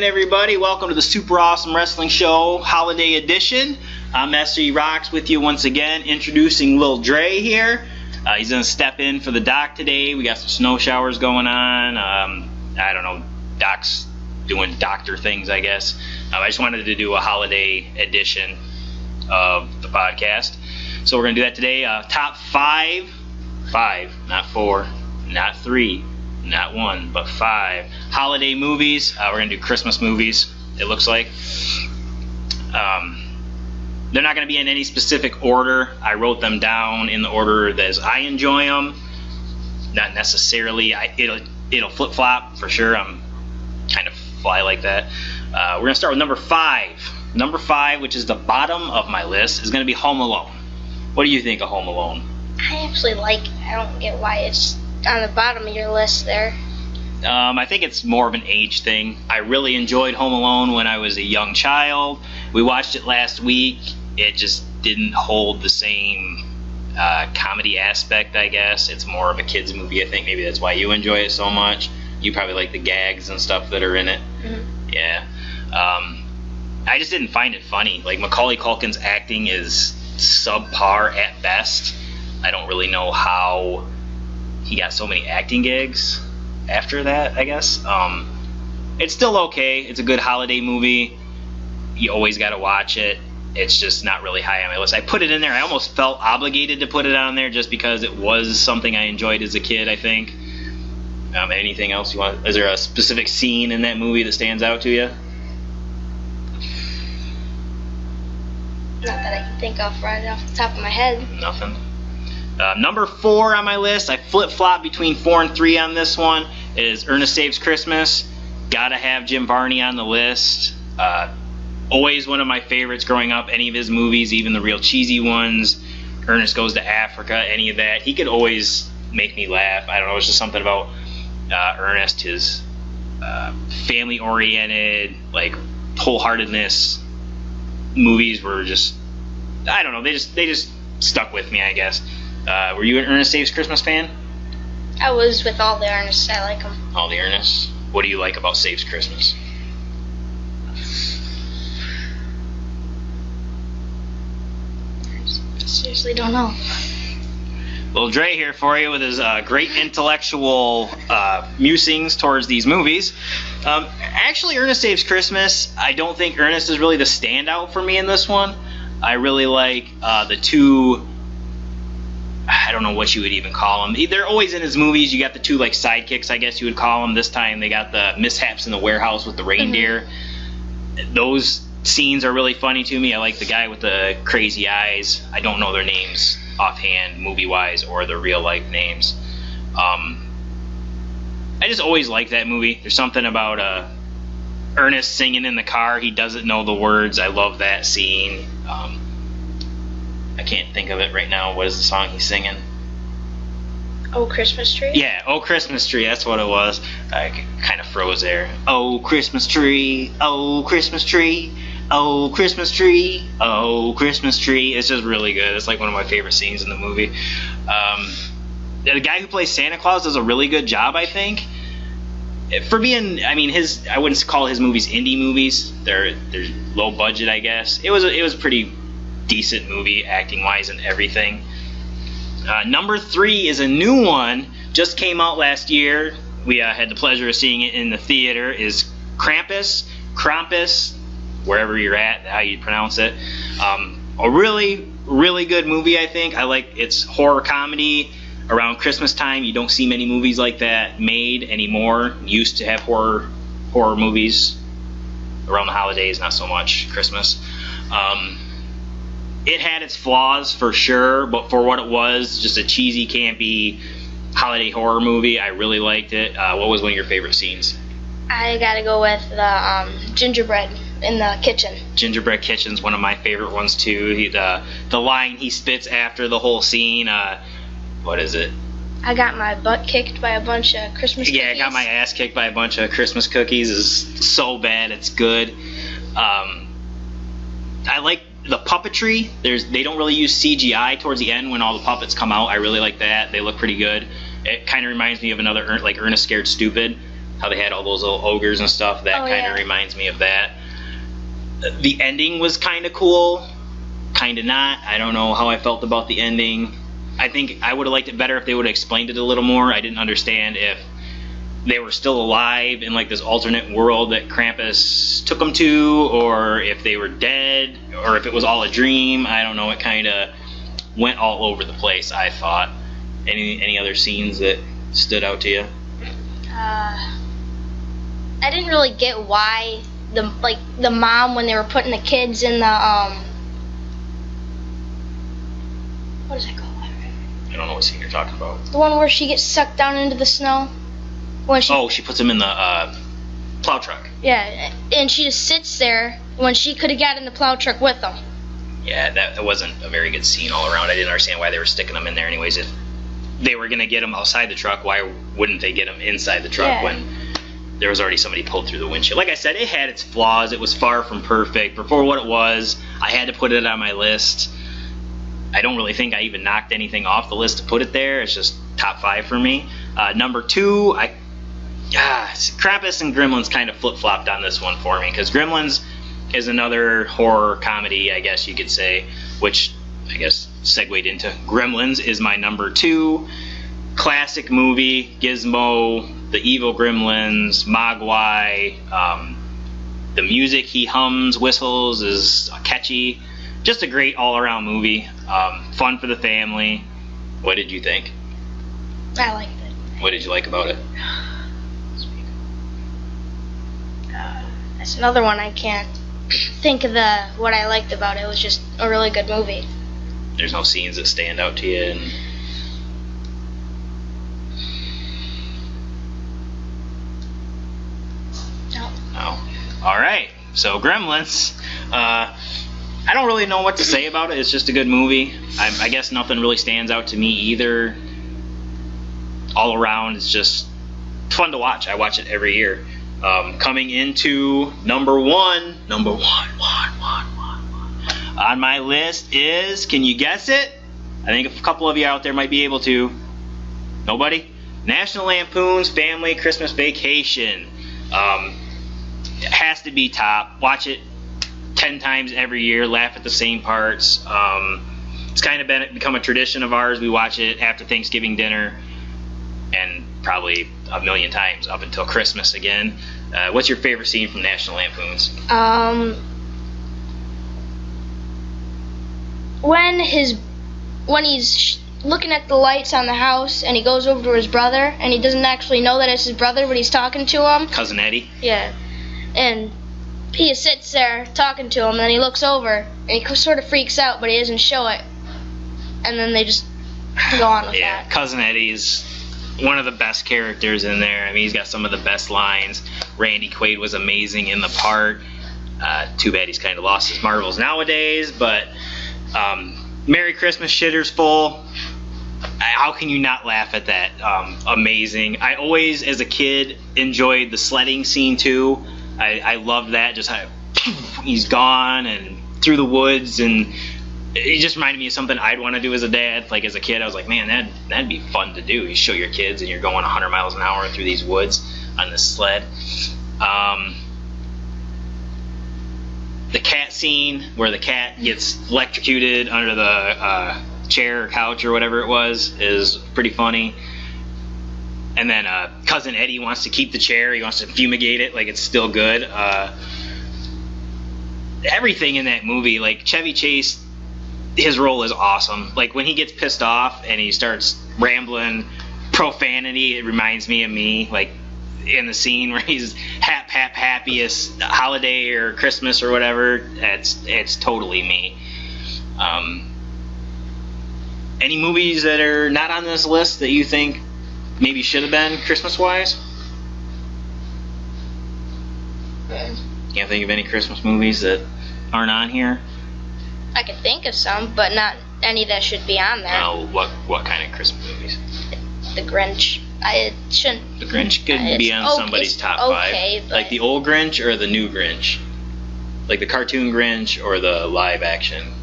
again, everybody. Welcome to the Super Awesome Wrestling Show Holiday Edition. I'm Master Rocks with you once again, introducing Lil Dra here. He's going to step in for the doc today. We got some snow showers going on. I don't know, Doc's doing doctor things, I guess. I just wanted to do a holiday edition of the podcast. So we're going to do that today. Top five, not four, not three, not one, but 5 holiday movies. We're going to do Christmas movies, it looks like. They're not going to be in any specific order. I wrote them down in the order that as I enjoy them. Not necessarily. It'll flip-flop for sure. I'm kind of fly like that. We're going to start with number 5. Number 5, which is the bottom of my list, is going to be Home Alone. What do you think of Home Alone? I don't get why it's on the bottom of your list there. I think it's more of an age thing. I really enjoyed Home Alone when I was a young child. We watched it last week. It just didn't hold the same comedy aspect, I guess. It's more of a kid's movie, I think. Maybe that's why you enjoy it so much. You probably like the gags and stuff that are in it. Mm-hmm. Yeah. I just didn't find it funny. Like, Macaulay Culkin's acting is subpar at best. I don't really know how he got so many acting gigs after that, I guess. It's still okay. It's a good holiday movie. You always got to watch it. It's just not really high on my list. I put it in there. I almost felt obligated to put it on there just because it was something I enjoyed as a kid, I think. Anything else you want? Is there a specific scene in that movie that stands out to you? Not that I can think of right off the top of my head. Nothing. Number 4 on my list, I flip-flop between 4 and 3 on this one, is Ernest Saves Christmas. Gotta have Jim Varney on the list. Always one of my favorites growing up. Any of his movies, even the real cheesy ones, Ernest Goes to Africa, any of that. He could always make me laugh. I don't know, it's just something about Ernest, his family-oriented, like, wholeheartedness. Movies were just, I don't know, they just stuck with me, I guess. Were you an Ernest Saves Christmas fan? I was with all the Ernests. I like them. All the Ernests? What do you like about Saves Christmas? I seriously don't know. Lil Dra here for you with his great intellectual musings towards these movies. Actually, Ernest Saves Christmas, I don't think Ernest is really the standout for me in this one. I really like the two, I don't know what you would even call them. They're always in his movies. You got the two like sidekicks, I guess you would call them. This time they got the mishaps in the warehouse with the reindeer. Mm-hmm. Those scenes are really funny to me. I like the guy with the crazy eyes. I don't know their names offhand, movie-wise, or their real-life names. I just always like that movie. There's something about Ernest singing in the car. He doesn't know the words. I love that scene. I can't think of it right now. What is the song he's singing? Oh, Christmas Tree? Yeah, Oh, Christmas Tree. That's what it was. I kind of froze there. Oh, Christmas tree. Oh, Christmas tree. Oh, Christmas tree. Oh, Christmas tree. It's just really good. It's like one of my favorite scenes in the movie. The guy who plays Santa Claus does a really good job, I think. For being, I mean, I wouldn't call his movies indie movies. They're low budget, I guess. It was a pretty decent movie, acting-wise and everything. Number 3 is a new one. Just came out last year. We had the pleasure of seeing it in the theater. Is Krampus, wherever you're at, how you pronounce it. A really, really good movie, I think. I like its horror comedy. Around Christmas time, you don't see many movies like that made anymore. Used to have horror movies around the holidays, not so much Christmas. It had its flaws for sure, but for what it was, just a cheesy, campy holiday horror movie, I really liked it. What was one of your favorite scenes? I gotta go with the gingerbread in the kitchen. Gingerbread kitchen's one of my favorite ones too. The line he spits after the whole scene. What is it? I got my butt kicked by a bunch of Christmas cookies. Yeah, I got my ass kicked by a bunch of Christmas cookies. It's so bad, it's good. I like the puppetry. They don't really use CGI towards the end when all the puppets come out. I really like that. They look pretty good. It kind of reminds me of another, like Ernest Scared Stupid. how they had all those little ogres and stuff. That kind of reminds me of that. The ending was kind of cool, kind of not. I don't know how I felt about the ending. I think I would have liked it better if they would have explained it a little more. I didn't understand if they were still alive in like this alternate world that Krampus took them to, or if they were dead, or if it was all a dream. I don't know. It kind of went all over the place, I thought. Any other scenes that stood out to you? I didn't really get why the mom, when they were putting the kids in the what is that called? I don't know what scene you're talking about. The one where she gets sucked down into the snow. She puts him in the plow truck. Yeah, and she just sits there when she could have got in the plow truck with them. Yeah, that wasn't a very good scene all around. I didn't understand why they were sticking them in there anyways. If they were going to get them outside the truck, why wouldn't they get them inside the truck when there was already somebody pulled through the windshield? Like I said, it had its flaws. It was far from perfect. But for what it was, I had to put it on my list. I don't really think I even knocked anything off the list to put it there. It's just top 5 for me. Number 2, Krampus and Gremlins kind of flip-flopped on this one for me, because Gremlins is another horror comedy, I guess you could say, which I guess segued into Gremlins is my number 2. Classic movie, Gizmo, the evil Gremlins, Mogwai, the music he hums, whistles is catchy. Just a great all-around movie. Fun for the family. What did you think? I liked it. What did you like about it? That's another one I can't think of what I liked about it. It was just a really good movie. There's no scenes that stand out to you? No. All right. So Gremlins. I don't really know what to say about it. It's just a good movie. I guess nothing really stands out to me either. All around, it's just fun to watch. I watch it every year. Coming into number one on my list is, can you guess it? I think a couple of you out there might be able to. Nobody? National Lampoon's Family Christmas Vacation. It has to be top. Watch it 10 times every year, laugh at the same parts. It's kind of become a tradition of ours. We watch it after Thanksgiving dinner and probably a million times up until Christmas again. What's your favorite scene from National Lampoon's? When he's looking at the lights on the house and he goes over to his brother and he doesn't actually know that it's his brother, but he's talking to him. Cousin Eddie? Yeah. And he just sits there talking to him, and then he looks over and he sort of freaks out, but he doesn't show it. And then they just go on with that. Yeah, Cousin Eddie's one of the best characters in there. I mean, he's got some of the best lines. Randy Quaid was amazing in the part. Too bad he's kind of lost his marbles nowadays, but Merry Christmas, Shitter's Full. How can you not laugh at that? Amazing. I always, as a kid, enjoyed the sledding scene too. I loved that. Just how he's gone and through the woods, and it just reminded me of something I'd want to do as a dad. Like as a kid, I was like, man, that'd be fun to do. You show your kids and you're going 100 miles an hour through these woods on this sled. The cat scene where the cat gets electrocuted under the chair or couch or whatever it was is pretty funny. And then Cousin Eddie wants to keep the chair. He wants to fumigate it like it's still good. Everything in that movie, like Chevy Chase, his role is awesome. Like when he gets pissed off and he starts rambling profanity, it reminds me of me. Like in the scene where he's happiest holiday or Christmas or whatever, it's totally me. Any movies that are not on this list that you think maybe should have been Christmas-wise? Can't think of any Christmas movies that aren't on here? I can think of some, but not any that should be on there. Well, what kind of Christmas movies? The Grinch. It shouldn't. The Grinch could be on somebody's top 5. Like the old Grinch or the new Grinch? Like the cartoon Grinch or the live action?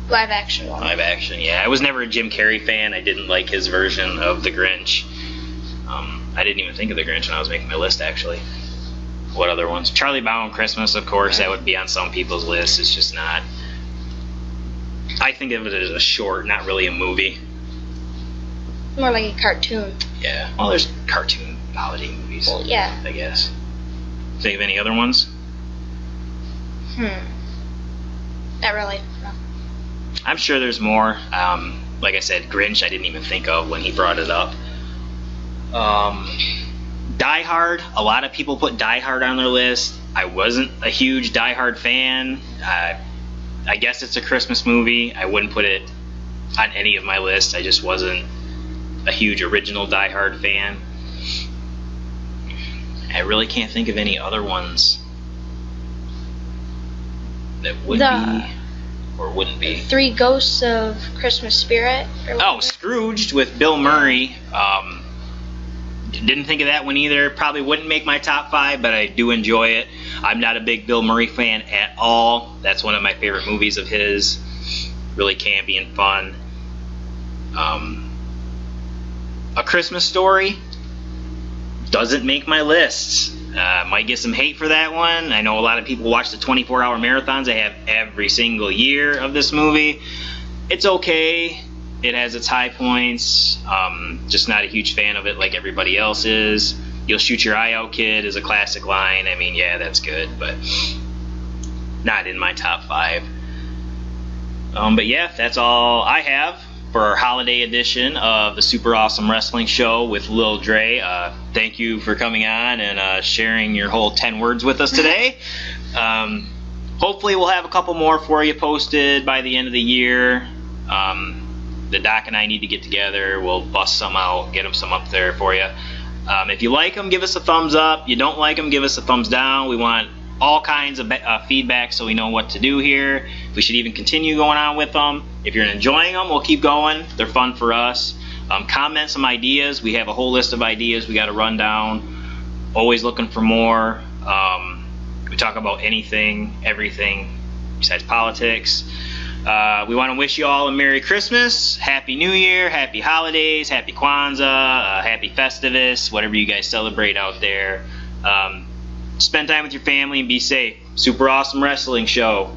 Live action one. Live action, yeah. I was never a Jim Carrey fan. I didn't like his version of the Grinch. I didn't even think of the Grinch when I was making my list, actually. What other ones? Charlie Brown Christmas, of course. That would be on some people's list. It's just not. I think of it as a short, not really a movie. More like a cartoon. Yeah. Well, there's cartoon holiday movies. Well, yeah. I guess. Think of any other ones? Not really. No. I'm sure there's more. Like I said, Grinch I didn't even think of when he brought it up. Die Hard. A lot of people put Die Hard on their list. I wasn't a huge Die Hard fan. I guess it's a Christmas movie. I wouldn't put it on any of my lists. I just wasn't a huge original Die Hard fan. I really can't think of any other ones that would be or wouldn't be. Three Ghosts of Christmas Spirit. Oh, Scrooged with Bill Murray. Didn't think of that one either. Probably wouldn't make my top 5, but I do enjoy it. I'm not a big Bill Murray fan at all. That's one of my favorite movies of his. Really campy and fun. A Christmas Story doesn't make my list. Might get some hate for that one. I know a lot of people watch the 24-hour marathons they have every single year of this movie. It's okay. It has its high points. Just not a huge fan of it like everybody else is. You'll shoot your eye out, kid is a classic line. I mean, yeah, that's good, but not in my top 5. But yeah, that's all I have for our holiday edition of the Super Awesome Wrestling Show with Lil Dra. Thank you for coming on and sharing your whole 10 words with us today. Hopefully we'll have a couple more for you posted by the end of the year. The Doc and I need to get together. We'll bust some out, get them some up there for you. If you like them, give us a thumbs up. You don't like them, give us a thumbs down. We want all kinds of feedback so we know what to do here. If we should even continue going on with them. If you're enjoying them, we'll keep going. They're fun for us. Comment some ideas. We have a whole list of ideas we got to run down. Always looking for more. We talk about anything, everything besides politics. We want to wish you all a Merry Christmas, Happy New Year, Happy Holidays, Happy Kwanzaa, Happy Festivus, whatever you guys celebrate out there. Spend time with your family and be safe. Super Awesome Wrestling Show.